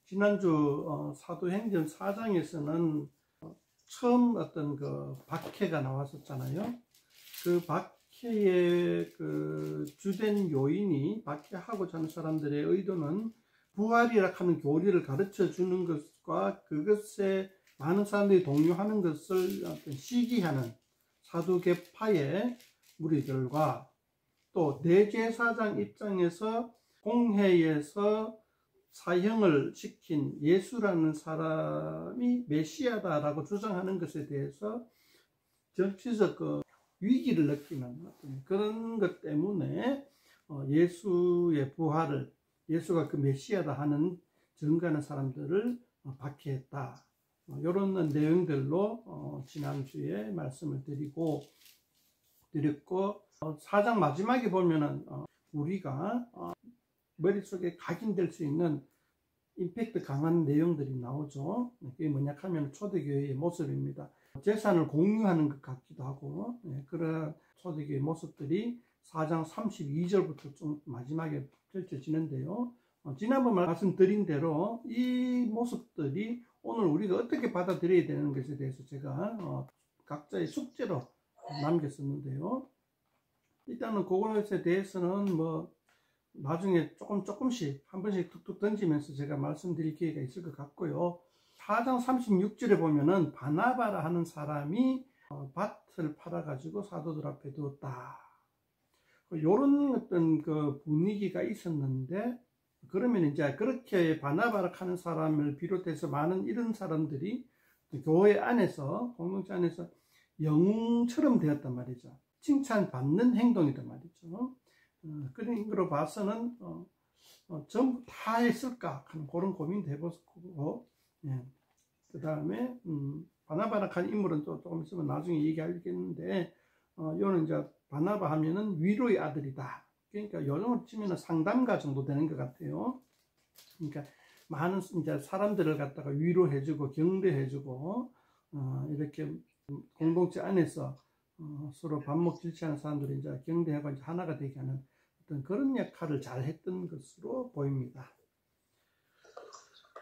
지난주 사도행전 4장에서는 처음 어떤 그 박해가 나왔었잖아요. 그 박해의 그 주된 요인이, 박해하고자 하는 사람들의 의도는 부활이라 하는 교리를 가르쳐 주는 것과 그것에 많은 사람들이 동요하는 것을 어떤 시기하는 사두개파의 무리들과 또 대제사장 입장에서 공회에서 사형을 시킨 예수라는 사람이 메시아다라고 주장하는 것에 대해서 정치적 그 위기를 느끼는 그런 것 때문에 예수의 부활을, 예수가 그 메시아다 하는 증거하는 사람들을 박해했다. 이런 내용들로 지난주에 말씀을 드렸고, 4장 마지막에 보면은 우리가 머릿속에 각인될 수 있는 임팩트 강한 내용들이 나오죠. 그게 뭐냐 하면 초대교회의 모습입니다. 재산을 공유하는 것 같기도 하고, 그런 초대교회의 모습들이 4장 32절부터 좀 마지막에 펼쳐지는데요. 지난번 말씀드린 대로 이 모습들이 오늘 우리가 어떻게 받아들여야 되는 것에 대해서 제가 각자의 숙제로 남겼었는데요. 일단은 그것에 대해서는 뭐 나중에 조금씩 한 번씩 툭툭 던지면서 제가 말씀드릴 기회가 있을 것 같고요. 4장 36절에 보면은 바나바라 하는 사람이 밭을 팔아가지고 사도들 앞에 두었다. 요런 어떤 그 분위기가 있었는데, 그러면 이제 그렇게 바나바라 하는 사람을 비롯해서 많은 이런 사람들이 교회 안에서, 공동체 안에서 영웅처럼 되었단 말이죠. 칭찬받는 행동이란 말이죠. 그런 거로 봐서는 전부 다 했을까 하는 그런 고민도 해보고, 그 다음에 바나바라 한 인물은 또 조금 있으면 나중에 얘기하겠는데, 요는 이제 바나바 하면은 위로의 아들이다. 그러니까 요즘으로 치면은 상담가 정도 되는 것 같아요. 그러니까 많은 이제 사람들을 갖다가 위로해주고 격려해주고, 이렇게 공동체 안에서 서로 반목질치하는 사람들이 이제 격려하고 이제 하나가 되게 하는 어떤 그런 역할을 잘 했던 것으로 보입니다.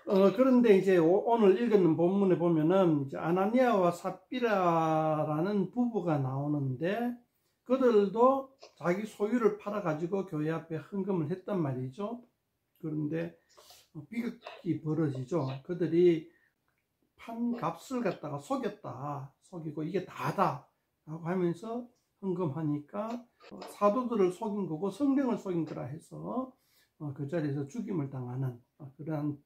그런데 이제 오늘 읽은 본문에 보면은 이제 아나니아와 삽비라라는 부부가 나오는데, 그들도 자기 소유를 팔아가지고 교회 앞에 헌금을 했단 말이죠. 그런데 비극이 벌어지죠. 그들이 판 값을 갖다가 속이고 이게 다다 라고 하면서 헌금하니까 사도들을 속인 거고 성령을 속인 거라 해서 그 자리에서 죽임을 당하는 그러한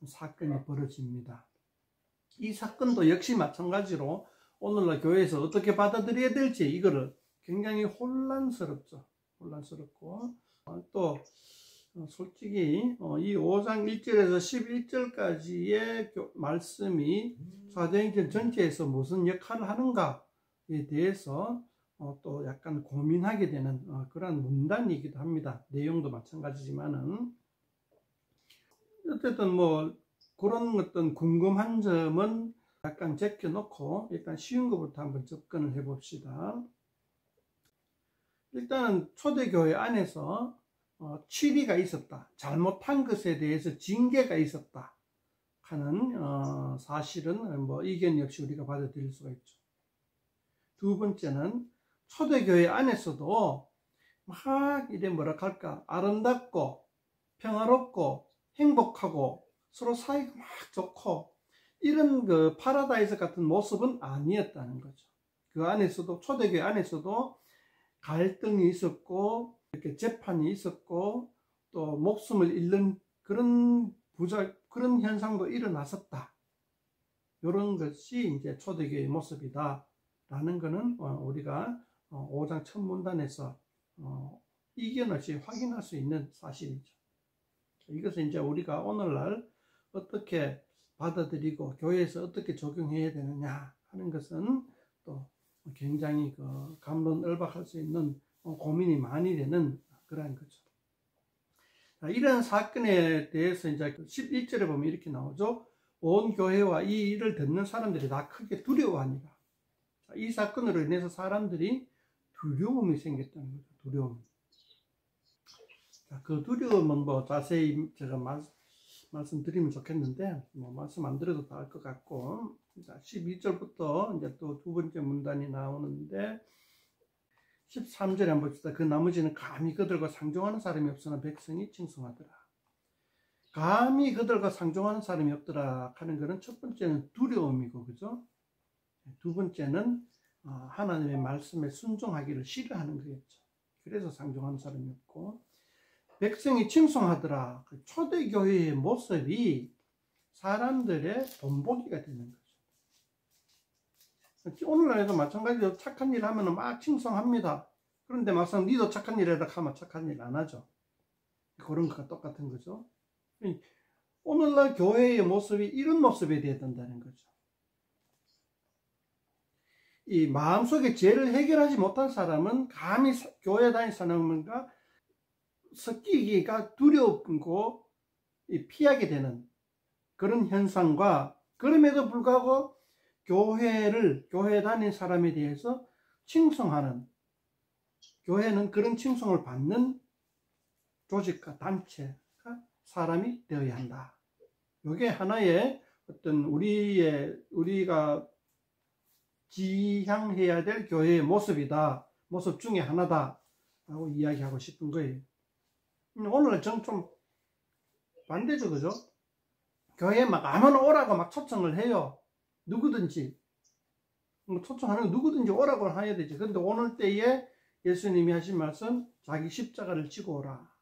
사건이 벌어집니다. 이 사건도 역시 마찬가지로 오늘날 교회에서 어떻게 받아들여야 될지 이거를 굉장히 혼란스럽죠. 혼란스럽고 또 솔직히 이 5장 1절에서 11절까지의 말씀이 사도행전 전체에서 무슨 역할을 하는가에 대해서 또 약간 고민하게 되는 그런 문단이기도 합니다. 내용도 마찬가지지만은 어쨌든 뭐 그런 어떤 궁금한 점은 약간 제껴놓고 일단 쉬운 것부터 한번 접근을 해봅시다. 일단은 초대교회 안에서 취리가 있었다, 잘못한 것에 대해서 징계가 있었다 하는 사실은 뭐 이견 없이 우리가 받아들일 수가 있죠. 두 번째는 초대교회 안에서도 막 이래 뭐라 할까, 아름답고 평화롭고 행복하고 서로 사이가 막 좋고 이런 그 파라다이스 같은 모습은 아니었다는 거죠. 그 안에서도, 초대교회 안에서도 갈등이 있었고 이렇게 재판이 있었고 또 목숨을 잃는 그런 그런 현상도 일어났었다. 이런 것이 이제 초대교회의 모습이다 라는 것은 우리가 5장 첫 문단에서 이견 없이 확인할 수 있는 사실이죠. 이것은 이제 우리가 오늘날 어떻게 받아들이고 교회에서 어떻게 적용해야 되느냐 하는 것은 또 굉장히 그 감론을박할 수 있는 고민이 많이 되는 그런 거죠. 이런 사건에 대해서 이제 11절에 보면 이렇게 나오죠. 온 교회와 이 일을 듣는 사람들이 다 크게 두려워하니라. 이 사건으로 인해서 사람들이 두려움이 생겼다는 거죠. 두려움. 그 두려움은 뭐 자세히 제가 말씀드리면 좋겠는데 뭐 말씀 안 드려도 다 알 것 같고, 자, 12절부터 이제 또 두 번째 문단이 나오는데 13절에 한번 봅시다. 그 나머지는 감히 그들과 상종하는 사람이 없으나 백성이 칭송하더라. 감히 그들과 상종하는 사람이 없더라 하는 것은 첫 번째는 두려움이고, 그죠? 두 번째는 하나님의 말씀에 순종하기를 싫어하는 거겠죠. 그래서 상종하는 사람이 없고, 백성이 칭송하더라. 그 초대교회의 모습이 사람들의 본보기가 되는 거죠. 오늘날에도 마찬가지로 착한 일 하면 막 칭송합니다. 그런데 막상 니도 착한 일 해라 하면 착한 일 안 하죠. 그런 것과 똑같은 거죠. 오늘날 교회의 모습이 이런 모습이 되어야 된다는 거죠. 이 마음속에 죄를 해결하지 못한 사람은 감히 교회 다니는 사람과 섞이기가 두렵고 피하게 되는 그런 현상과, 그럼에도 불구하고 교회에 다니는 사람에 대해서 칭송하는, 교회는 그런 칭송을 받는 조직과 단체가 사람이 되어야 한다. 이게 하나의 어떤 우리가 지향해야 될 교회의 모습이다. 모습 중에 하나다. 라고 이야기하고 싶은 거예요. 오늘 전 좀 반대죠, 그죠? 교회에 막 아무나 오라고 막 초청을 해요. 누구든지. 초청하는 건 누구든지 오라고 해야 되지. 근데 오늘 때에 예수님이 하신 말씀, 자기 십자가를 지고 오라.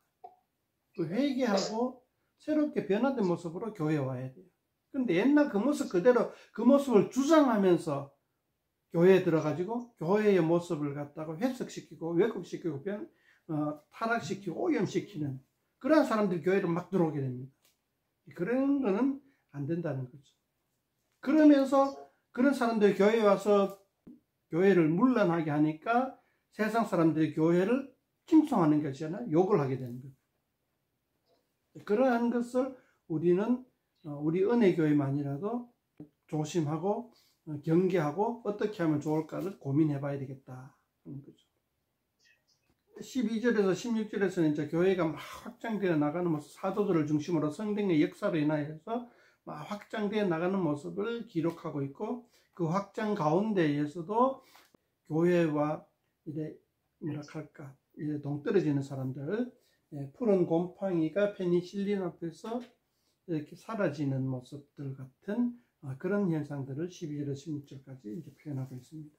그 회개하고 새롭게 변화된 모습으로 교회에 와야 돼요. 근데 옛날 그 모습 그대로 그 모습을 주장하면서 교회에 들어가지고 교회의 모습을 갖다가 해석시키고 왜곡시키고 타락시키고 오염시키는 그러한 사람들이 교회로 막 들어오게 됩니다. 그런 거는 안 된다는 거죠. 그러면서 그런 사람들이 교회에 와서 교회를 문란하게 하니까 세상 사람들이 교회를 칭송하는 것이 아니라 욕을 하게 되는 거죠. 그러한 것을 우리는 우리 은혜교회만이라도 조심하고 경계하고 어떻게 하면 좋을까를 고민해 봐야 되겠다 하는 거죠. 12절에서 16절에서는 이제 교회가 막 확장되어 나가는 모습, 사도들을 중심으로 성령의 역사로 인하여서 막 확장되어 나가는 모습을 기록하고 있고, 그 확장 가운데에서도 교회와 이제 뭐랄까 이제 동떨어지는 사람들, 푸른 곰팡이가 페니실린 앞에서 이렇게 사라지는 모습들 같은 그런 현상들을 12절에서 16절까지 이제 표현하고 있습니다.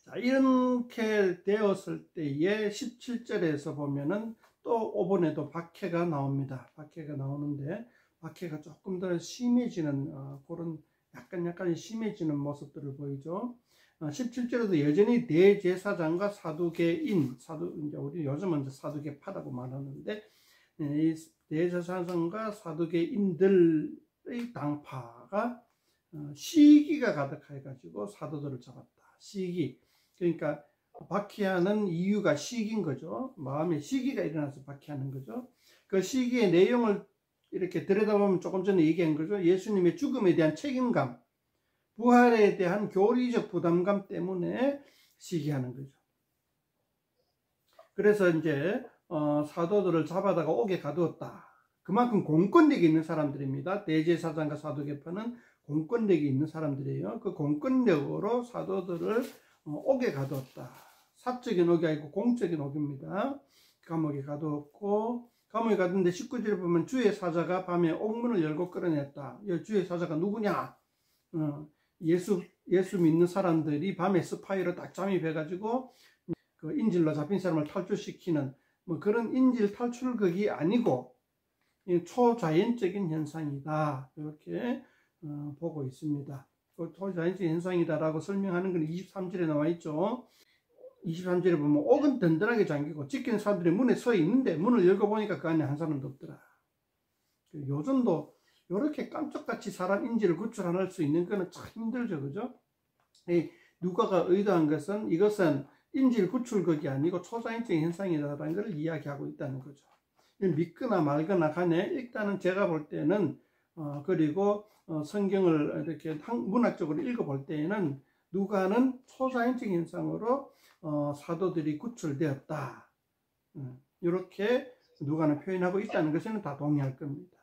자, 이렇게 되었을 때에 17절에서 보면은 또 이번에도 박해가 나옵니다. 박해가 나오는데 박해가 조금 더 심해지는 그런 약간 심해지는 모습들을 보이죠. 17절에도 여전히 대제사장과 사두개인, 이제 우리 요즘은 사두개파라고 말하는데, 이 대제사장과 사두개인들의 당파가 시기가 가득해가지고 사도들을 잡았다. 시기. 그러니까 박해하는 이유가 시기인 거죠. 마음에 시기가 일어나서 박해하는 거죠. 그 시기의 내용을 이렇게 들여다보면 조금 전에 얘기한 거죠. 예수님의 죽음에 대한 책임감, 부활에 대한 교리적 부담감 때문에 시기하는 거죠. 그래서 이제 사도들을 잡아다가 옥에 가두었다. 그만큼 공권력이 있는 사람들입니다. 대제사장과 사두개파는 공권력이 있는 사람들이에요. 그 공권력으로 사도들을 옥에 가두었다. 사적인 옥이 아니고 공적인 옥입니다. 감옥에 가두었고, 감옥에 가두는데 19절에 보면 주의 사자가 밤에 옥문을 열고 끌어냈다. 주의 사자가 누구냐? 예수 믿는 사람들이 밤에 스파이로 딱 잠입해가지고 그 인질로 잡힌 사람을 탈출시키는 뭐 그런 인질 탈출극이 아니고 초자연적인 현상이다. 이렇게 보고 있습니다. 그 초자연적인 현상이다라고 설명하는 건 23절에 나와 있죠. 23절에 보면 옥은 든든하게 잠기고 지키는 사람들이 문에 서 있는데 문을 열고 보니까 그 안에 한 사람도 없더라. 요즘도 이렇게 깜짝같이 사람 인질을 구출할 수 있는 거는 참 힘들죠, 그죠? 누가가 의도한 것은 이것은 인질 구출극이 아니고 초자연적인 현상이라는 것을 이야기하고 있다는 거죠. 믿거나 말거나 간에 일단은 제가 볼 때는 그리고 성경을 이렇게 문학적으로 읽어볼 때에는 누가는 초자연적인 현상으로 사도들이 구출되었다. 이렇게 누가는 표현하고 있다는 것에는 다 동의할 겁니다.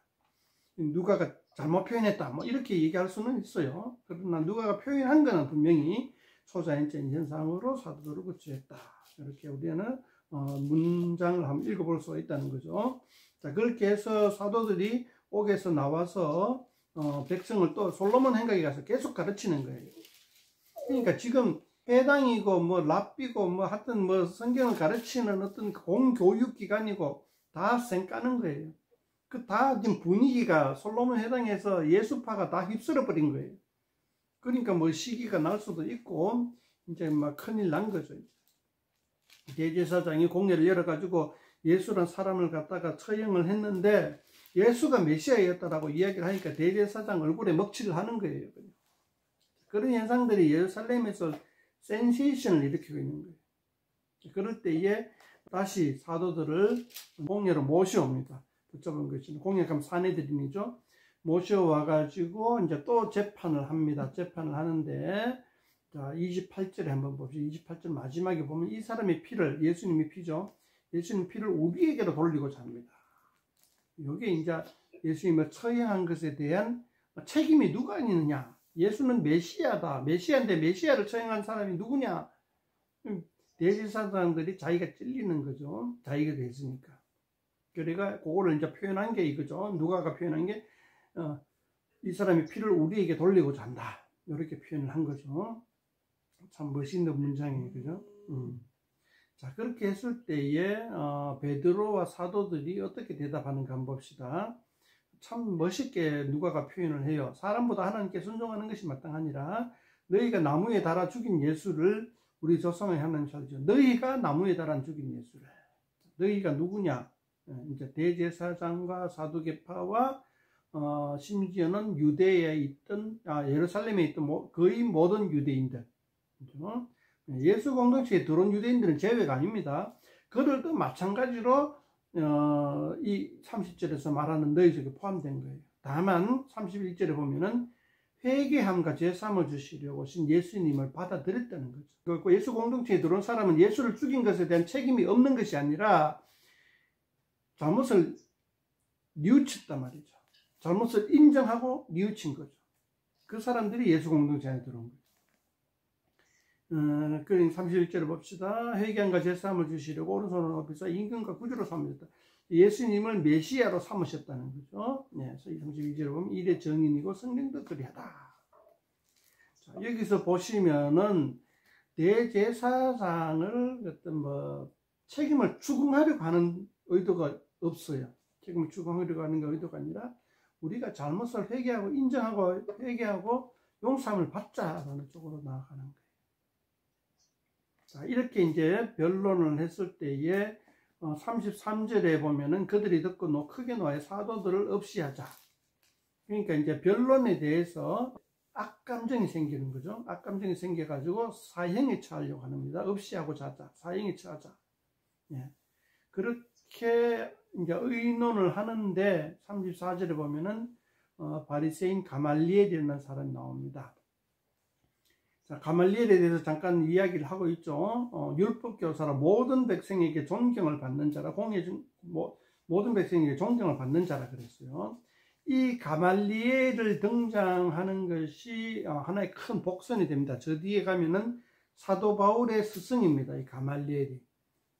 누가가 잘못 표현했다 뭐 이렇게 얘기할 수는 있어요. 그러나 누가가 표현한 거는 분명히 초자연적인 현상으로 사도들을 구출했다. 이렇게 우리는 문장을 한번 읽어볼 수가 있다는 거죠. 자, 그렇게 해서 사도들이 옥에서 나와서 백성을 또 솔로몬 행각에 가서 계속 가르치는 거예요. 그러니까 지금 해당이고 뭐 랍비고 뭐 하여튼 뭐 성경을 가르치는 어떤 공교육 기관이고 다 쌩까는 거예요. 그 다 지금 분위기가 솔로몬 해당에서 예수파가 다 휩쓸어 버린 거예요. 그러니까 뭐 시기가 날 수도 있고 이제 막 큰일 난 거죠. 대제사장이 공회를 열어가지고 예수란 사람을 갖다가 처형을 했는데 예수가 메시아였다라고 이야기를 하니까 대제사장 얼굴에 먹칠을 하는 거예요. 그런 현상들이 예루살렘에서 센세이션을 일으키고 있는 거예요. 그럴 때에 다시 사도들을 공회로 모셔옵니다. 붙잡은 것이 공회하면 사내들인이죠. 모셔와가지고 이제 또 재판을 합니다. 재판을 하는데 자 28절에 한번 봅시다. 28절 마지막에 보면 이 사람의 피를 예수님의 피죠. 예수님 피를 우리에게로 돌리고자 합니다. 이게 이제 예수님을 처형한 것에 대한 책임이 누가 있느냐? 예수는 메시아다. 메시아인데 메시아를 처형한 사람이 누구냐? 대제사장들이 자기가 찔리는 거죠. 자기가 됐으니까. 그러니까 그거를 이제 표현한 게 이거죠. 누가가 표현한 게 이 사람이 피를 우리에게 돌리고자 한다. 이렇게 표현을 한 거죠. 참 멋있는 문장이에요. 그죠? 자, 그렇게 했을 때에 베드로와 사도들이 어떻게 대답하는가 한번 봅시다. 참 멋있게 누가가 표현을 해요. 사람보다 하나님께 순종하는 것이 마땅하니라. 너희가 나무에 달아 죽인 예수를 우리 조상의 하나님 살죠. 너희가 나무에 달아 죽인 예수를. 너희가 누구냐? 이제 대제사장과 사두개파와 심지어는 유대에 있던 예루살렘에 있던 거의 모든 유대인들. 그렇죠? 예수 공동체에 들어온 유대인들은 제외가 아닙니다. 그들도 마찬가지로 이 30절에서 말하는 너희 중에 포함된 거예요. 다만 31절에 보면은 회개함과 제사함을 주시려고 오신 예수님을 받아들였다는 거죠. 그리고 예수 공동체에 들어온 사람은 예수를 죽인 것에 대한 책임이 없는 것이 아니라 잘못을 뉘우쳤단 말이죠. 잘못을 인정하고 뉘우친 거죠. 그 사람들이 예수 공동체에 들어온 거예요. 31절을 봅시다. 회개함과 제사함을 주시려고 오른손을 높이서 임금과 구주로 삼으셨다. 예수님을 메시아로 삼으셨다는 거죠. 네, 32절을 보면 이래 정인이고 성령도 그리하다. 자, 여기서 보시면은 대제사장을 어떤 책임을 추궁하려고 하는 의도가 없어요. 책임을 추궁하려고 하는 의도가 아니라 우리가 잘못을 회개하고 인정하고 회개하고 용서함을 받자라는 쪽으로 나아가는 거예요. 자, 이렇게 이제 변론을 했을 때에 33절에 보면은 그들이 듣고 크게 노하여 사도들을 없이하자. 그러니까 이제 변론에 대해서 악감정이 생기는 거죠. 악감정이 생겨가지고 사형에 처하려고 합니다. 없이하고 자자. 사형에 처하자. 예. 그렇게 이제 의논을 하는데 34절에 보면은 바리새인 가말리엘이라는 사람이 나옵니다. 자, 가말리엘에 대해서 잠깐 이야기를 하고 있죠. 율법 교사라 모든 백성에게 존경을 받는 자라 모든 백성에게 존경을 받는 자라 그랬어요. 이 가말리엘을 등장하는 것이 하나의 큰 복선이 됩니다. 저 뒤에 가면은 사도 바울의 스승입니다. 이 가말리엘이.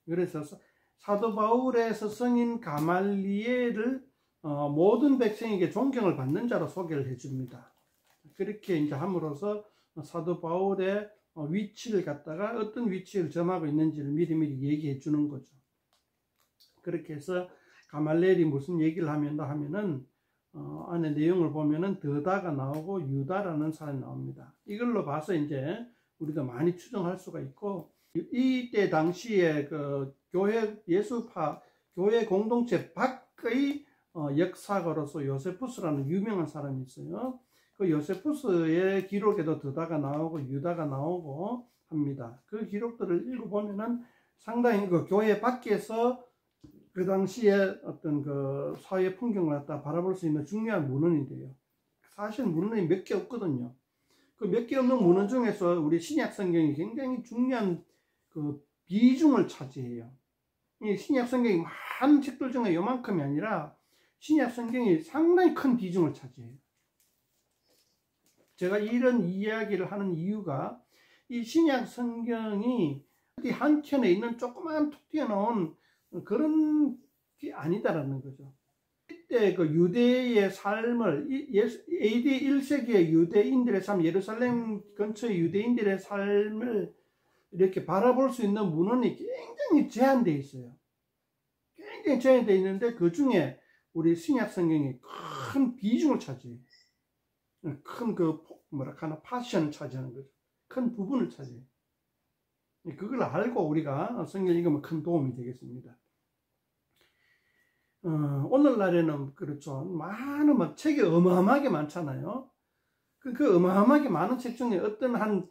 그래서 사도 바울의 스승인 가말리엘을 모든 백성에게 존경을 받는 자로 소개를 해줍니다. 그렇게 이제 함으로써 사도 바울의 위치를 갖다가 어떤 위치를 점하고 있는지를 미리미리 얘기해 주는 거죠. 그렇게 해서 가말리엘이 무슨 얘기를 하면은 안에 내용을 보면은 드다가 나오고 유다라는 사람이 나옵니다. 이걸로 봐서 이제 우리가 많이 추정할 수가 있고 이때 당시에 그 교회 예수파 교회 공동체 밖의 역사가로서 요세푸스라는 유명한 사람이 있어요. 그 요세푸스의 기록에도 드다가 나오고 유다가 나오고 합니다. 그 기록들을 읽어보면은 상당히 그 교회 밖에서 그 당시에 어떤 그 사회 풍경을 갖다 바라볼 수 있는 중요한 문헌이 돼요. 사실 문헌이 몇 개 없거든요. 그 몇 개 없는 문헌 중에서 우리 신약 성경이 굉장히 중요한 그 비중을 차지해요. 이 신약 성경이 많은 책들 중에 요만큼이 아니라 신약 성경이 상당히 큰 비중을 차지해요. 제가 이런 이야기를 하는 이유가 이 신약 성경이 어디 한켠에 있는 조그만 툭 튀어나온 그런 게 아니다라는 거죠. 이때 그 유대의 삶을 AD 1세기의 유대인들의 삶, 예루살렘 근처의 유대인들의 삶을 이렇게 바라볼 수 있는 문헌이 굉장히 제한되어 있어요. 굉장히 제한되어 있는데 그 중에 우리 신약 성경이 큰 비중을 차지해요. 큰 파션을 차지하는 거죠. 큰 부분을 차지해요. 그걸 알고 우리가 성경 읽으면 큰 도움이 되겠습니다. 오늘날에는 그렇죠. 많은 책이 어마어마하게 많잖아요. 그 어마어마하게 많은 책 중에 어떤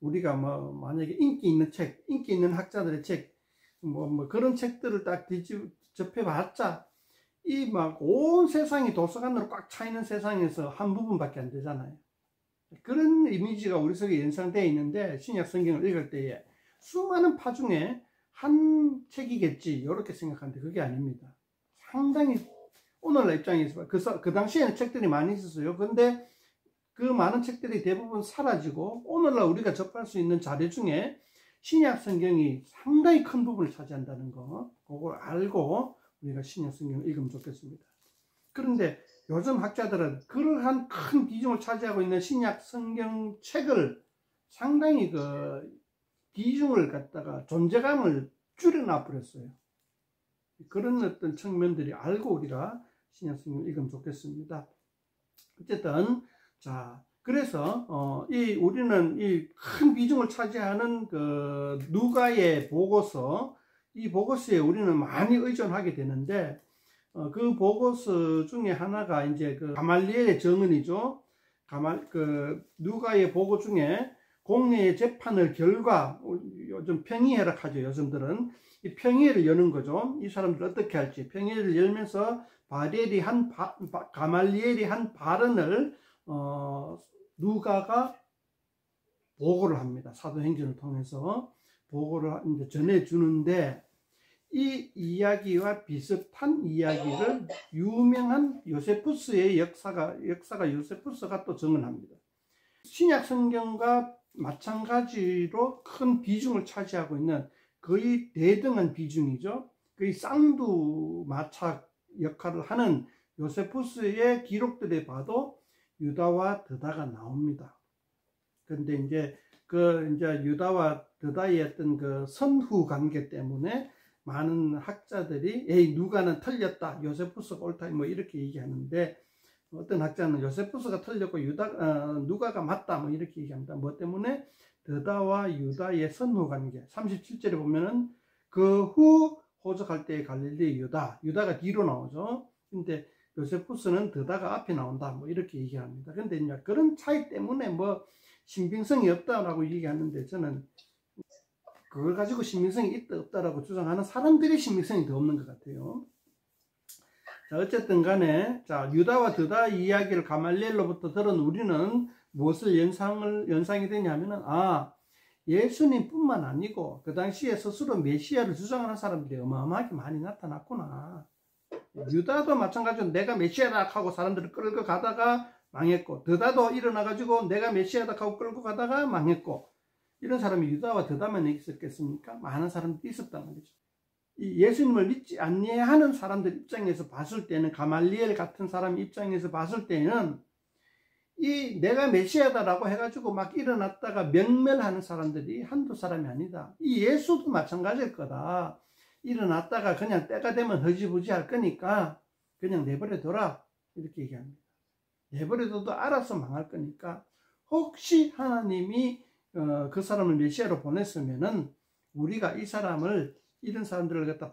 우리가 만약에 인기 있는 책, 인기 있는 학자들의 책, 그런 책들을 딱 접해봤자 이 온 세상이 도서관으로 꽉 차 있는 세상에서 한 부분밖에 안 되잖아요. 그런 이미지가 우리 속에 연상되어 있는데 신약 성경을 읽을 때에 수많은 파 중에 한 책이겠지 이렇게 생각하는데 그게 아닙니다. 상당히 오늘날 입장에서 그 당시에는 책들이 많이 있었어요. 근데 그 많은 책들이 대부분 사라지고 오늘날 우리가 접할 수 있는 자료 중에 신약 성경이 상당히 큰 부분을 차지한다는 거, 그걸 알고 우리가 신약 성경을 읽으면 좋겠습니다. 그런데 요즘 학자들은 그러한 큰 비중을 차지하고 있는 신약 성경 책을 상당히 비중을 갖다가 존재감을 줄여놔 버렸어요. 그런 어떤 측면들이 알고 우리가 신약 성경을 읽으면 좋겠습니다. 어쨌든 그래서 우리는 이 큰 비중을 차지하는 누가의 보고서, 이 보고서에 우리는 많이 의존하게 되는데 그 보고서 중에 하나가 이제 가말리엘의 정언이죠. 누가의 보고 중에 공회의 재판을 결과, 요즘 평의회라 하죠. 요즘들은 이 평의회를 여는 거죠. 이 사람들 어떻게 할지 평의회를 열면서 가말리엘이 한 발언을 누가가 보고를 합니다. 사도행전을 통해서 보고를 이제 전해주는데 이 이야기와 비슷한 이야기를 유명한 요세푸스의 역사가 요세푸스가 또 정언합니다. 신약 성경과 마찬가지로 큰 비중을 차지하고 있는 거의 대등한 비중이죠. 거의 쌍두마차 역할을 하는 요세푸스의 기록들에 봐도 유다와 드다가 나옵니다. 그런데 이제 유다와 드다의 어떤 선후 관계 때문에 많은 학자들이 누가는 틀렸다, 요세푸스가 옳다 이렇게 얘기하는데 어떤 학자는 요세푸스가 틀렸고 누가가 맞다 이렇게 얘기합니다. 뭐 때문에? 드다와 유다의 선후 관계. 37절에 보면은 그 후 호적할 때의 갈릴리 유다가 뒤로 나오죠. 근데 요세푸스는 드다가 앞에 나온다 이렇게 얘기합니다. 근데 이제 그런 차이 때문에 신빙성이 없다라고 얘기하는데 저는 그걸 가지고 신빙성이 있다 없다라고 주장하는 사람들이 신빙성이 더 없는 것 같아요. 어쨌든 간에 유다와 드다 이야기를 가말리엘로부터 들은 우리는 무엇을 연상이 되냐면은 예수님뿐만 아니고 그 당시에 스스로 메시아를 주장하는 사람들이 어마어마하게 많이 나타났구나. 유다도 마찬가지로 내가 메시아다 하고 사람들을 끌고 가다가 망했고, 드다도 일어나가지고 내가 메시아다 하고 끌고 가다가 망했고, 이런 사람이 유다와 드다만 있었겠습니까? 많은 사람들이 있었단 말이죠. 이 예수님을 믿지 않냐하는 사람들 입장에서 봤을 때는, 가말리엘 같은 사람 입장에서 봤을 때는 이 내가 메시아다라고 해가지고 막 일어났다가 멸멸하는 사람들이 한두 사람이 아니다. 이 예수도 마찬가지일 거다. 일어났다가 그냥 때가 되면 허지부지 할 거니까 그냥 내버려둬라 이렇게 얘기합니다. 내버려둬도 알아서 망할 거니까 혹시 하나님이 그 사람을 메시아로 보냈으면은 우리가 이 사람을, 이런 사람들을 갖다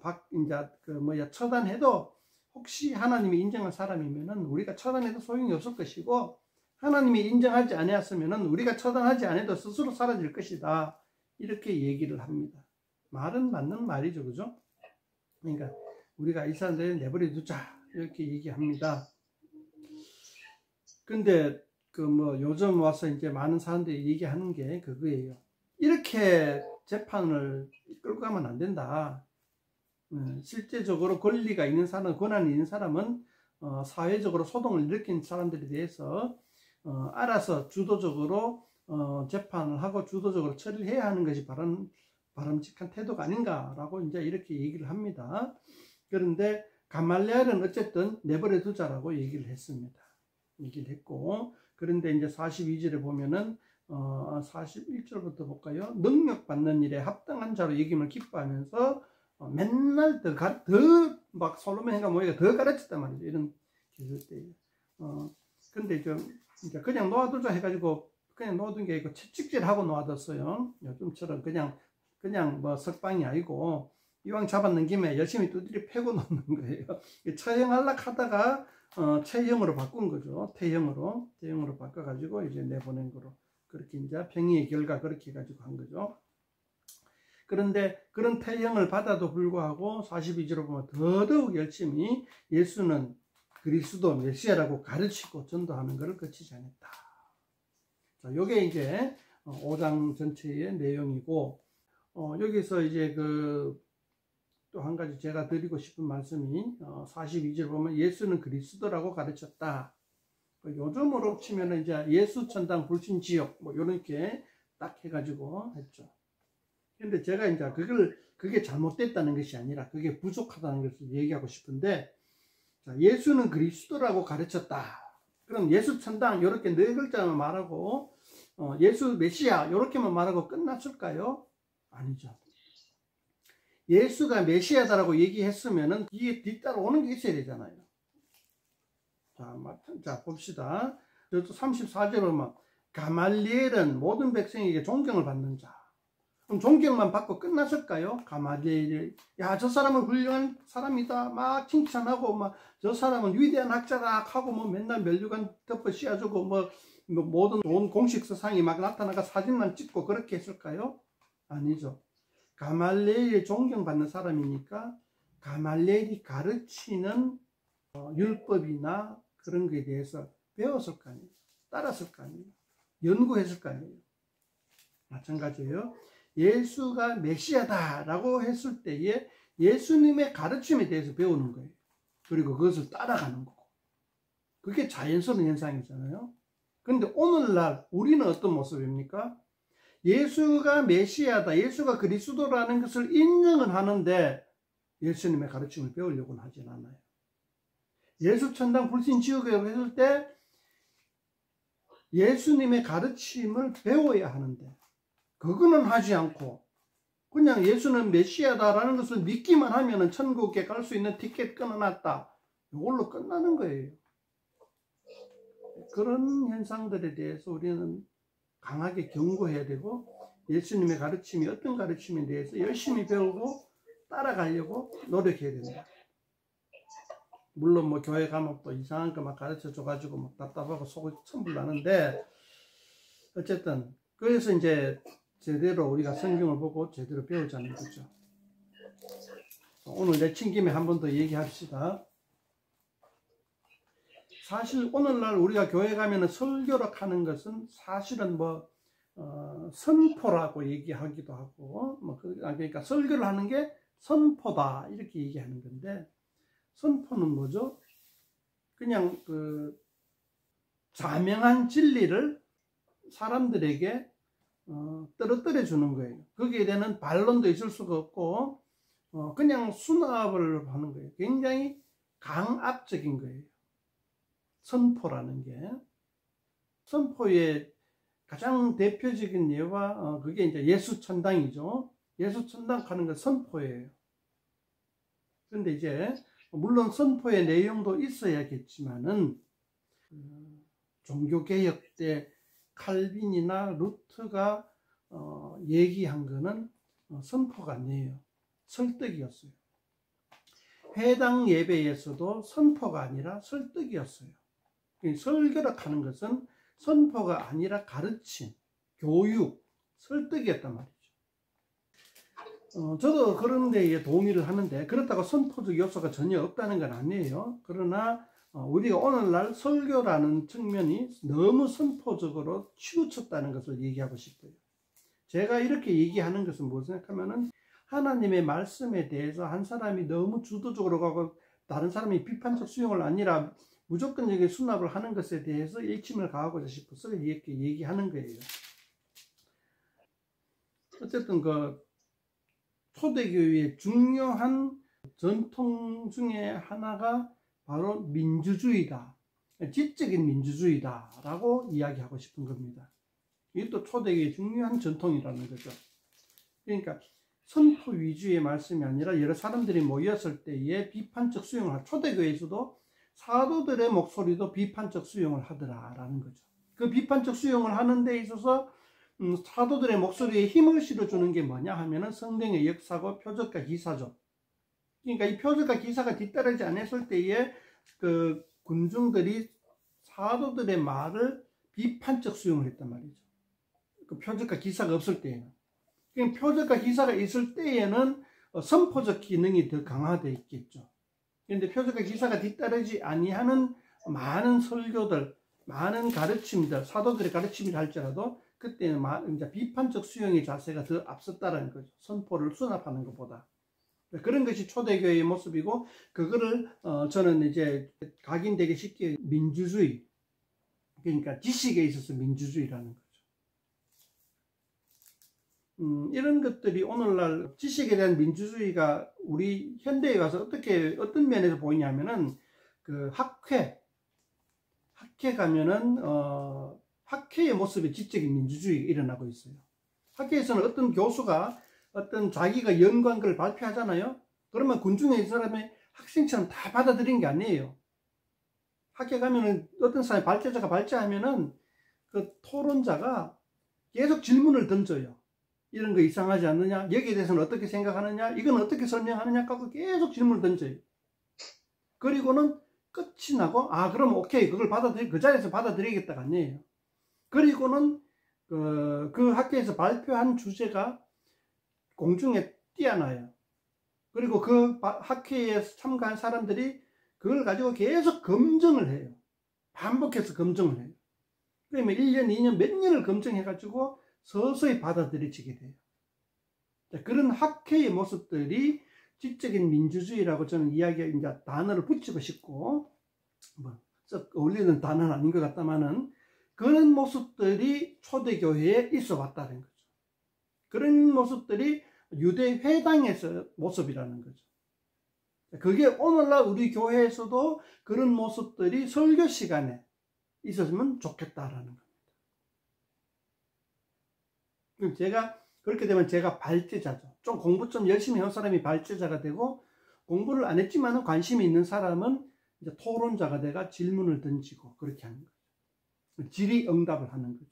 처단해도 혹시 하나님이 인정한 사람이면은 우리가 처단해도 소용이 없을 것이고, 하나님이 인정하지 않았으면은 우리가 처단하지 않아도 스스로 사라질 것이다 이렇게 얘기를 합니다. 말은 맞는 말이죠, 그죠? 그러니까 우리가 이 사람들을 내버려두자 이렇게 얘기합니다. 근데 요즘 와서 이제 많은 사람들이 얘기하는 게 그거예요. 이렇게 재판을 끌고 가면 안 된다. 실제적으로 권리가 있는 사람, 권한이 있는 사람은 사회적으로 소동을 일으킨 사람들에 대해서 알아서 주도적으로 재판을 하고 주도적으로 처리를 해야 하는 것이 바람직한 태도가 아닌가라고 이제 이렇게 얘기를 합니다. 그런데 가말리엘은 어쨌든 내버려 두자라고 얘기를 했습니다. 얘기를 했고, 그런데 이제 42절에 보면은 41절부터 볼까요? 능력 받는 일에 합당한 자로 여김을 기뻐하면서 맨날 막 솔로몬인가 뭐가 더 가르쳤단 말이죠. 이런 기술 때. 근데 좀 이제 그냥 놓아두자 해가지고 그냥 놓아둔 게 아니고 채찍질하고 놓아뒀어요. 요즘처럼 그냥 뭐 석방이 아니고 이왕 잡았는 김에 열심히 두드려 패고 놓는 거예요. 처형하려고 하다가 체형으로 바꾼 거죠. 태형으로 바꿔가지고 이제 내보낸 거로. 그렇게 이제 평의의 결과 그렇게 해가지고 한 거죠. 그런데 그런 태형을 받아도 불구하고 42절로 보면 더더욱 열심히 예수는 그리스도 메시아라고 가르치고 전도하는 것을 그치지 않았다. 자, 요게 이제 5장 전체의 내용이고, 여기서 이제 또 한 가지 제가 드리고 싶은 말씀이 42절 보면 예수는 그리스도라고 가르쳤다. 요즘으로 치면은 이제 예수 천당 불신 지역 뭐 이렇게 딱 해가지고 했죠. 근데 제가 이제 그게 잘못됐다는 것이 아니라 그게 부족하다는 것을 얘기하고 싶은데, 자, 예수는 그리스도라고 가르쳤다. 그럼 예수 천당 이렇게 네 글자만 말하고 예수 메시아 이렇게만 말하고 끝났을까요? 아니죠. 예수가 메시아다라고 얘기했으면은 이게 뒤따라 오는 게 있어야 되잖아요. 자, 봅시다. 34절에 보면 가말리엘은 모든 백성에게 존경을 받는 자. 그럼 존경만 받고 끝났을까요? 가말리엘, 야, 저 사람은 훌륭한 사람이다 막 칭찬하고 막 저 사람은 위대한 학자다 하고 뭐 맨날 멸류관 덮어 씌워주고 뭐 모든 좋은 공식 서상이 막 나타나가 사진만 찍고 그렇게 했을까요? 아니죠. 가말리엘이 존경받는 사람이니까 가말리엘이 가르치는 율법이나 그런 거에 대해서 배웠을 거 아니에요. 따랐을 거 아니에요. 연구했을 거 아니에요. 마찬가지예요. 예수가 메시아다라고 했을 때에 예수님의 가르침에 대해서 배우는 거예요. 그리고 그것을 따라가는 거고. 그게 자연스러운 현상이잖아요. 그런데 오늘날 우리는 어떤 모습입니까? 예수가 메시아다, 예수가 그리스도라는 것을 인정은 하는데 예수님의 가르침을 배우려고는 하진 않아요. 예수 천당 불신 지옥이라고 했을 때 예수님의 가르침을 배워야 하는데 그거는 하지 않고 그냥 예수는 메시아다라는 것을 믿기만 하면 천국에 갈 수 있는 티켓 끊어놨다. 이걸로 끝나는 거예요. 그런 현상들에 대해서 우리는 강하게 경고해야 되고 예수님의 가르침이 어떤 가르침에 대해서 열심히 배우고 따라가려고 노력해야 됩니다. 물론 뭐 교회 가면 또 이상한 거 막 가르쳐 줘가지고 막 답답하고 속이 천불 나는데 어쨌든 그래서 이제 제대로 우리가 성경을 보고 제대로 배우자는 거죠. 오늘 내친 김에 한 번 더 얘기합시다. 사실 오늘날 우리가 교회 가면은 설교를 하는 것은 사실은 뭐 선포라고 얘기하기도 하고 그러니까 설교를 하는 게 선포다 이렇게 얘기하는 건데 선포는 뭐죠? 그냥 자명한 진리를 사람들에게 떨어뜨려 주는 거예요. 거기에 대한 반론도 있을 수가 없고 그냥 수납을 하는 거예요. 굉장히 강압적인 거예요. 선포라는 게 선포의 가장 대표적인 예와 그게 이제 예수 천당이죠. 예수 천당 하는 건 선포예요. 그런데 이제 물론 선포의 내용도 있어야겠지만은 종교개혁 때 칼빈이나 루트가 얘기한 거는 선포가 아니에요. 설득이었어요. 회당 예배에서도 선포가 아니라 설득이었어요. 설교를 하는 것은 선포가 아니라 가르침, 교육, 설득이었단 말이죠. 저도 그런 데에 동의를 하는데 그렇다고 선포적 요소가 전혀 없다는 건 아니에요. 그러나 우리가 오늘날 설교라는 측면이 너무 선포적으로 치우쳤다는 것을 얘기하고 싶어요. 제가 이렇게 얘기하는 것은 무엇을 생각하면은 하나님의 말씀에 대해서 한 사람이 너무 주도적으로 가고 다른 사람이 비판적 수용을 아니라 무조건적인 수납을 하는 것에 대해서 일침을 가하고자 싶어서 이렇게 얘기하는 거예요. 어쨌든 그 초대교회의 중요한 전통 중에 하나가 바로 민주주의다. 지적인 민주주의다라고 이야기하고 싶은 겁니다. 이것도 초대교회의 중요한 전통이라는 거죠. 그러니까 선포 위주의 말씀이 아니라 여러 사람들이 모였을 때에 비판적 수용을 하고, 초대교회에서도 사도들의 목소리도 비판적 수용을 하더라라는 거죠. 그 비판적 수용을 하는 데 있어서 사도들의 목소리에 힘을 실어주는 게 뭐냐 하면은 성령의 역사고 표적과 기사죠. 그러니까 이 표적과 기사가 뒤따르지 않았을 때에 그 군중들이 사도들의 말을 비판적 수용을 했단 말이죠. 그 표적과 기사가 없을 때에는. 그러니까 표적과 기사가 있을 때에는 선포적 기능이 더 강화되어 있겠죠. 그런데 표적과 기사가 뒤따르지 아니하는 많은 설교들, 많은 가르침들, 사도들의 가르침이라 할지라도 그때는 이제 비판적 수용의 자세가 더 앞섰다는 거죠. 선포를 수납하는 것보다. 그런 것이 초대교회의 모습이고, 그거를 저는 이제 각인되기 쉽게 민주주의, 그러니까 지식에 있어서 민주주의라는 거죠. 이런 것들이 오늘날 지식에 대한 민주주의가 우리 현대에 와서 어떤 면에서 보이냐면은, 그 학회 가면은, 학회의 모습에 지적인 민주주의가 일어나고 있어요. 학회에서는 어떤 교수가 어떤 자기가 연구한 걸 발표하잖아요. 그러면 군중에 이 사람이 학생처럼 다 받아들인 게 아니에요. 학회 가면은 어떤 사람이 발제자가 발제하면은 그 토론자가 계속 질문을 던져요. 이런 거 이상하지 않느냐? 여기에 대해서는 어떻게 생각하느냐? 이건 어떻게 설명하느냐? 하고 계속 질문을 던져요. 그리고는 끝이 나고, 그럼 오케이, 그걸 그 자리에서 받아들이겠다가 아니에요. 그리고는 그 학회에서 발표한 주제가 공중에 띄어나요. 그리고 그 학회에 참가한 사람들이 그걸 가지고 계속 검증을 해요. 반복해서 검증을 해요. 그러면 1년, 2년, 몇 년을 검증해가지고 서서히 받아들여지게 돼요. 그런 학회의 모습들이 지적인 민주주의라고 저는 이야기에 이제 단어를 붙이고 싶고, 썩 어울리는 단어는 아닌 것 같다마는 그런 모습들이 초대교회에 있어 왔다는 거죠. 그런 모습들이 유대 회당에서 모습이라는 거죠. 그게 오늘날 우리 교회에서도 그런 모습들이 설교 시간에 있었으면 좋겠다라는 겁니다. 그럼 그렇게 되면 제가 발제자죠. 좀 공부 좀 열심히 한 사람이 발제자가 되고, 공부를 안 했지만 관심이 있는 사람은 이제 토론자가 돼가 질문을 던지고 그렇게 하는 거죠. 질의응답을 하는 거죠.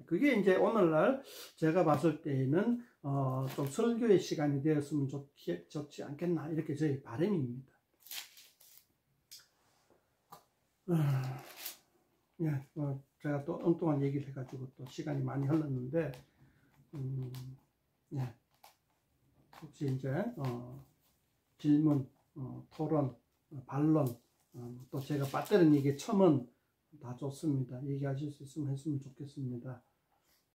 그게 이제 오늘날 제가 봤을 때에는 좀 설교의 시간이 되었으면 좋지 않겠나, 이렇게 저희 바람입니다. 예, 제가 또 엉뚱한 얘기를 해가지고 또 시간이 많이 흘렀는데, 예, 혹시 이제 질문, 토론, 반론, 또 제가 빠뜨린 얘기 첨언 다 좋습니다. 얘기하실 수 있으면 했으면 좋겠습니다.